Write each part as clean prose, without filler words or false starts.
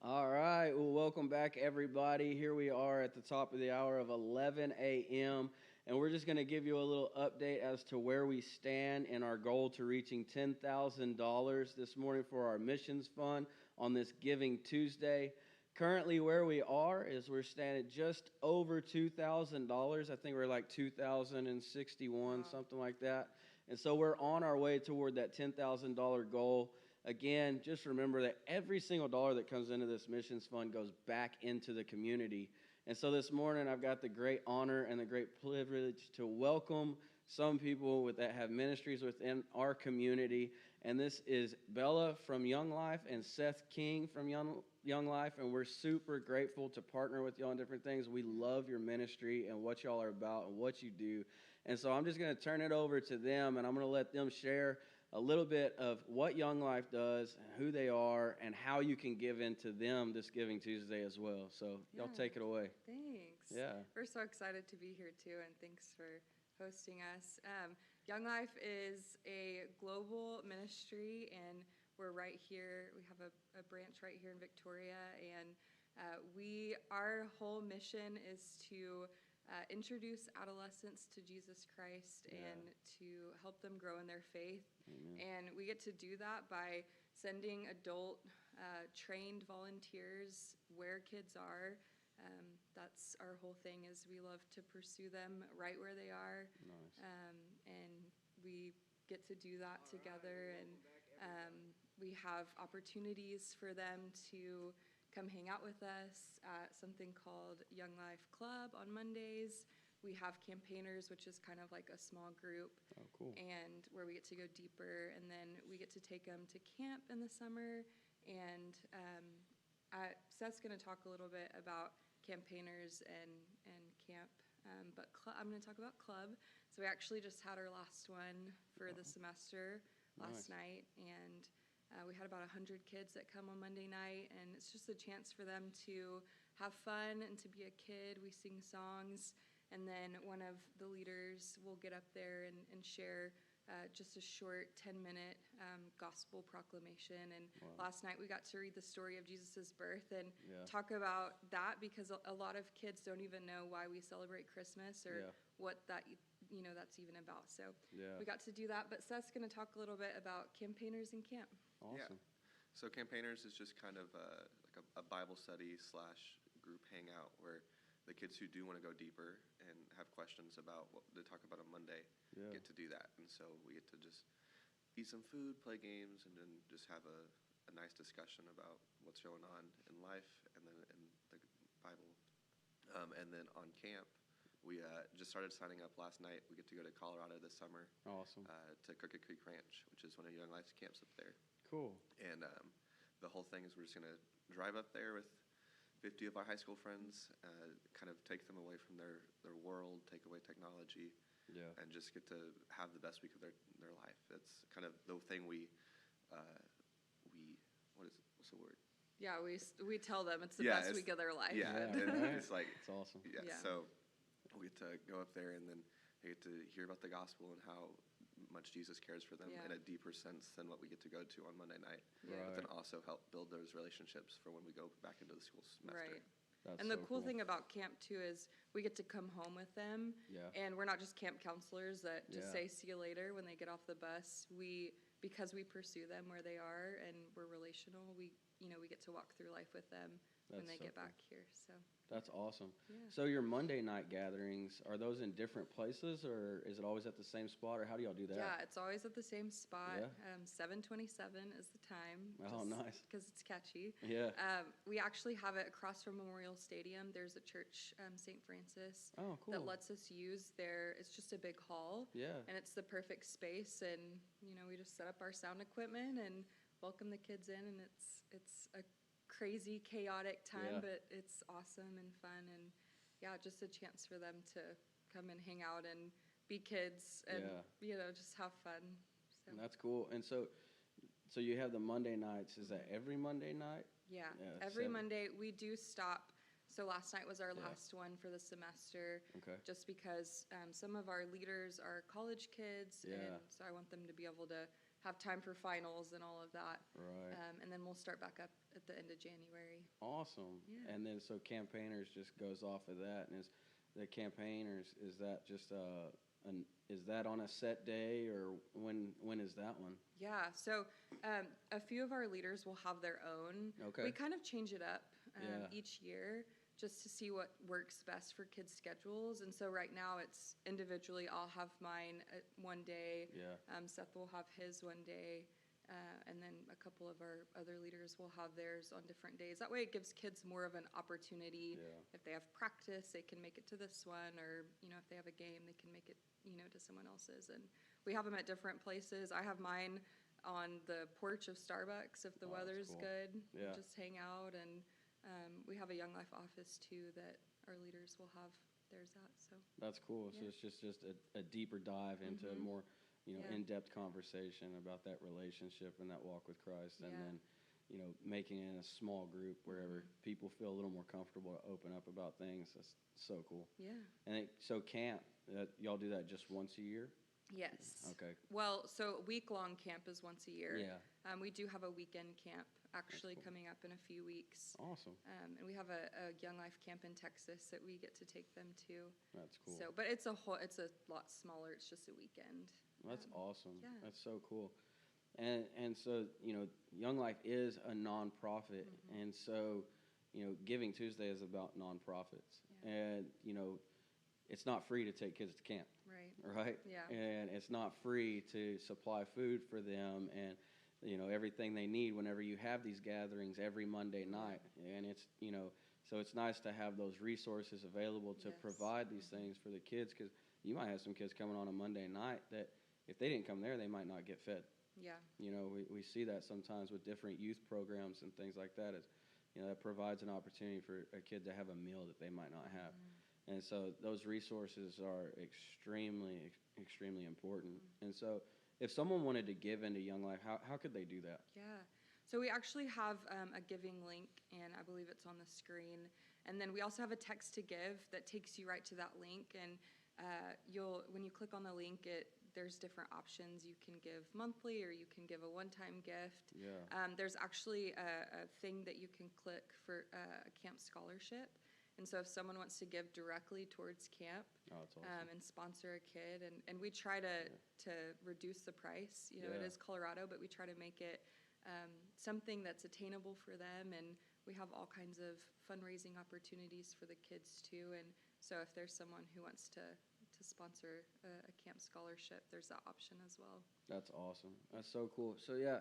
All right. Well, welcome back, everybody. Here we are at the top of the hour of 11 a.m., and we're just going to give you a little update as to where we stand in our goal to reaching $10,000 this morning for our missions fund on this Giving Tuesday. Currently, where we are is we're standing just over $2,000. I think we're like 2,061, something like that. And so we're on our way toward that $10,000 goal. Again, just remember that every single dollar that comes into this missions fund goes back into the community. And so this morning, I've got the great honor and the great privilege to welcome some people that have ministries within our community. And this is Bella from Young Life and Seth King from Young Life. And we're super grateful to partner with y'all on different things. We love your ministry and what y'all are about and what you do. And so I'm just going to turn it over to them, and I'm going to let them share a little bit of what Young Life does, who they are, and how you can give into them this Giving Tuesday as well. So y'all take it away. Thanks. Yeah. We're so excited to be here too, and thanks for hosting us. Young Life is a global ministry, and we're right here. We have a branch right here in Victoria, and our whole mission is to introduce adolescents to Jesus Christ and to help them grow in their faith. Amen. And we get to do that by sending adult trained volunteers where kids are. That's our whole thing, is we love to pursue them right where they are. Nice. And we get to do that together, and we have opportunities for them to come hang out with us at something called Young Life Club on Mondays. We have campaigners, which is kind of like a small group. Oh, cool. And where we get to go deeper, and then we get to take them to camp in the summer. And Seth's going to talk a little bit about campaigners and camp, but I'm going to talk about club. So we actually just had our last one for the semester last night, and we had about 100 kids that come on Monday night, and it's just a chance for them to have fun and to be a kid. We sing songs, and then one of the leaders will get up there and share just a short 10-minute gospel proclamation. And last night we got to read the story of Jesus' birth and talk about that, because a lot of kids don't even know why we celebrate Christmas or what that that's even about. So we got to do that. But Seth's going to talk a little bit about campaigners in camp. Awesome. Yeah. So campaigners is just kind of like a Bible study / group hangout where the kids who do want to go deeper and have questions about what they talk about on Monday get to do that. And so we get to just eat some food, play games, and then just have a nice discussion about what's going on in life and then in the Bible. And then on camp, we just started signing up last night. We get to go to Colorado this summer. Awesome. To Crooked Creek Ranch, which is one of Young Life's camps up there. Cool. And the whole thing is we're just going to drive up there with 50 of our high school friends, kind of take them away from their world, take away technology, and just get to have the best week of their life. It's kind of the thing what's the word? Yeah, we tell them it's the best week of their life. Yeah, it's like, it's awesome. Yeah, so we get to go up there, and then they get to hear about the gospel and how much Jesus cares for them in a deeper sense than what we get to go to on Monday night. Right. But then also help build those relationships for when we go back into the school semester. Right. That's and the so cool thing about camp too is we get to come home with them, and we're not just camp counselors that just say see you later when they get off the bus. Because we pursue them where they are and we're relational, we get to walk through life with them when they get back here. So that's awesome. Yeah. So your Monday night gatherings, are those in different places, or is it always at the same spot, or how do y'all do that? Yeah, it's always at the same spot. 7:27 is the time. Oh, nice. Because it's catchy. Yeah. We actually have it across from Memorial Stadium. There's a church, St. Francis, oh, cool. that lets us use it's just a big hall. Yeah. And it's the perfect space, and we just set up our sound equipment and welcome the kids in, and it's a crazy, chaotic time, but it's awesome and fun, and just a chance for them to come and hang out and be kids and just have fun. So. And that's cool. And so you have the Monday nights. Is that every Monday night? Yeah, every Monday we do stop. So last night was our last one for the semester. Okay. Just because some of our leaders are college kids, and so I want them to be able to have time for finals and all of that. Right. And then we'll start back up at the end of January. Awesome. Yeah. And then so Campaigners just goes off of that, and is the Campaigners, is that just is that on a set day, or when is that one? Yeah, so a few of our leaders will have their own. Okay. We kind of change it up Yeah. each year just to see what works best for kids' schedules. And so right now it's individually, I'll have mine one day. Yeah. Seth will have his one day. And then a couple of our other leaders will have theirs on different days. That way it gives kids more of an opportunity. Yeah. If they have practice, they can make it to this one, or, if they have a game, they can make it, to someone else's. And we have them at different places. I have mine on the porch of Starbucks if the Oh, that's weather's cool. good. Yeah. Just hang out. And we have a Young Life office too that our leaders will have theirs at. So That's cool. So Yeah. it's just a deeper dive into a Mhm. more, Yeah. in-depth conversation about that relationship and that walk with Christ, and Yeah. then, making it in a small group wherever people feel a little more comfortable to open up about things. That's so cool. yeah. And so camp, y'all do that just once a year? Yes. Okay. Well, so week-long camp is once a year. Yeah. We do have a weekend camp actually cool. coming up in a few weeks. Awesome. And we have a Young Life camp in Texas that we get to take them to. That's cool. So, but it's a lot smaller. It's just a weekend. That's awesome. yeah. That's so cool. And so, Young Life is a nonprofit. Mm-hmm. And so, Giving Tuesday is about nonprofits. Yeah. And, it's not free to take kids to camp, Right. right? Yeah. And it's not free to supply food for them and, everything they need whenever you have these gatherings every Monday night. And it's, so it's nice to have those resources available to Yes. provide these things for the kids, because you might have some kids coming on a Monday night that if they didn't come there, they might not get fed. Yeah. We see that sometimes with different youth programs and things like that. That provides an opportunity for a kid to have a meal that they might not have. And so those resources are extremely, extremely important. And so if someone wanted to give into Young Life, how could they do that? Yeah. So we actually have a giving link, and I believe it's on the screen. And then we also have a text to give that takes you right to that link. And when you click on the link, there's different options. You can give monthly, or you can give a one-time gift. Yeah. There's actually a thing that you can click for a camp scholarship. And so if someone wants to give directly towards camp Oh, that's awesome. and sponsor a kid, and we try to reduce the price. It Yeah. is Colorado, but we try to make it something that's attainable for them. And we have all kinds of fundraising opportunities for the kids too. And so if there's someone who wants to sponsor a camp scholarship, there's that option as well. That's awesome. That's so cool. So yeah,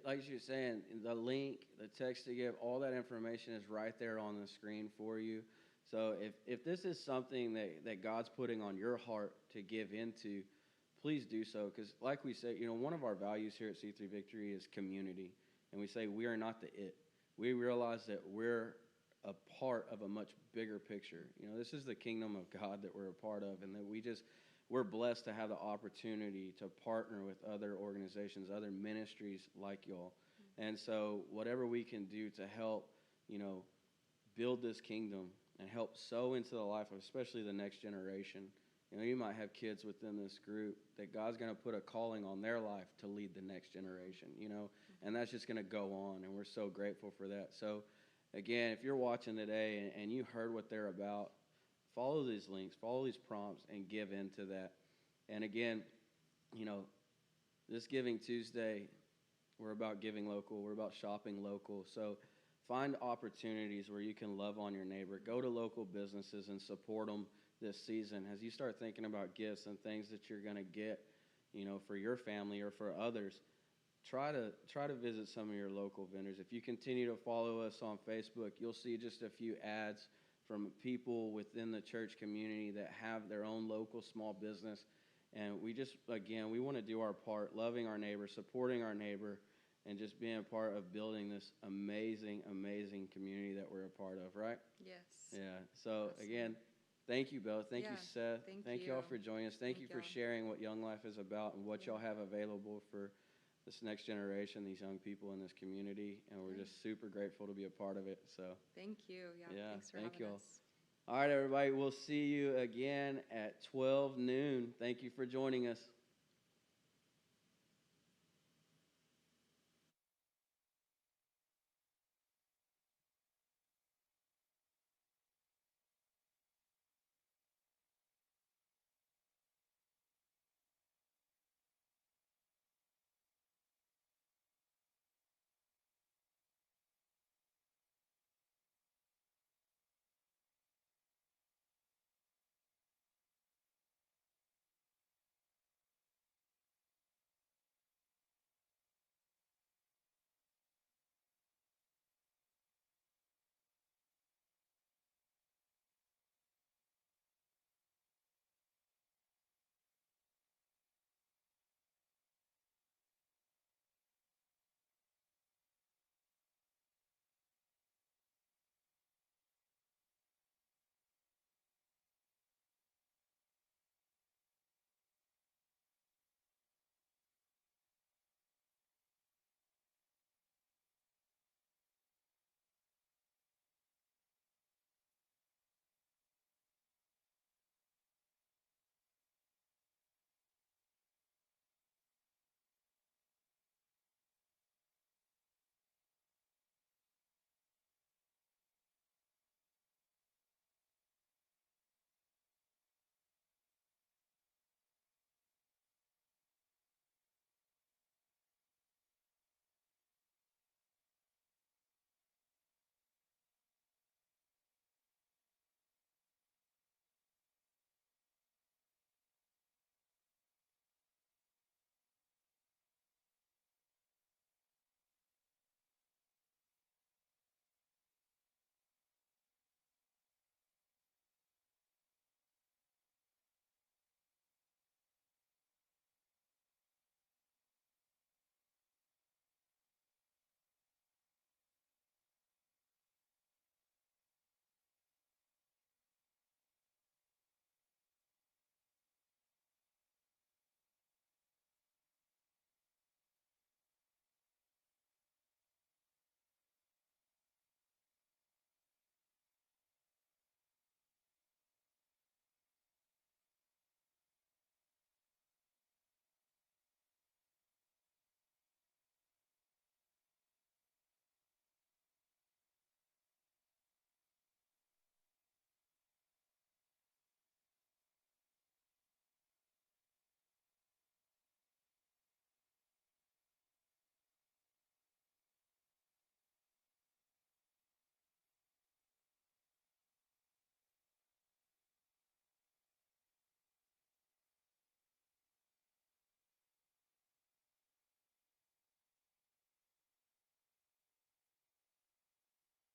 like you were saying, the link, the text to give, all that information is right there on the screen for you. So if this is something that God's putting on your heart to give into, please do so. Because like we said, one of our values here at C3 Victory is community. And we say we are not the it. We realize that we're a part of a much bigger picture. This is the kingdom of God that we're a part of, and that we're blessed to have the opportunity to partner with other organizations, other ministries like y'all. And so whatever we can do to help, build this kingdom and help sow into the life of especially the next generation. You might have kids within this group that God's going to put a calling on their life to lead the next generation, and that's just going to go on, and we're so grateful for that. So again, if you're watching today and you heard what they're about, follow these links, follow these prompts, and give into that. And again, this Giving Tuesday, we're about giving local. We're about shopping local. So find opportunities where you can love on your neighbor. Go to local businesses and support them this season. As you start thinking about gifts and things that you're going to get, for your family or for others, try to visit some of your local vendors. If you continue to follow us on Facebook, you'll see just a few ads from people within the church community that have their own local small business. And we want to do our part, loving our neighbor, supporting our neighbor, and just being a part of building this amazing, amazing community that we're a part of, right? Yes. Yeah. So again, thank you, Belle. Thank you, Seth. Thank you all you. for joining us. Thank you for y'all. sharing what Young Life is about and what y'all have available for this next generation, these young people in this community. And we're just super grateful to be a part of it. So Thank you. Yeah, Thanks for thank having y'all. us. all right, everybody, we'll see you again at 12 noon. Thank you for joining us.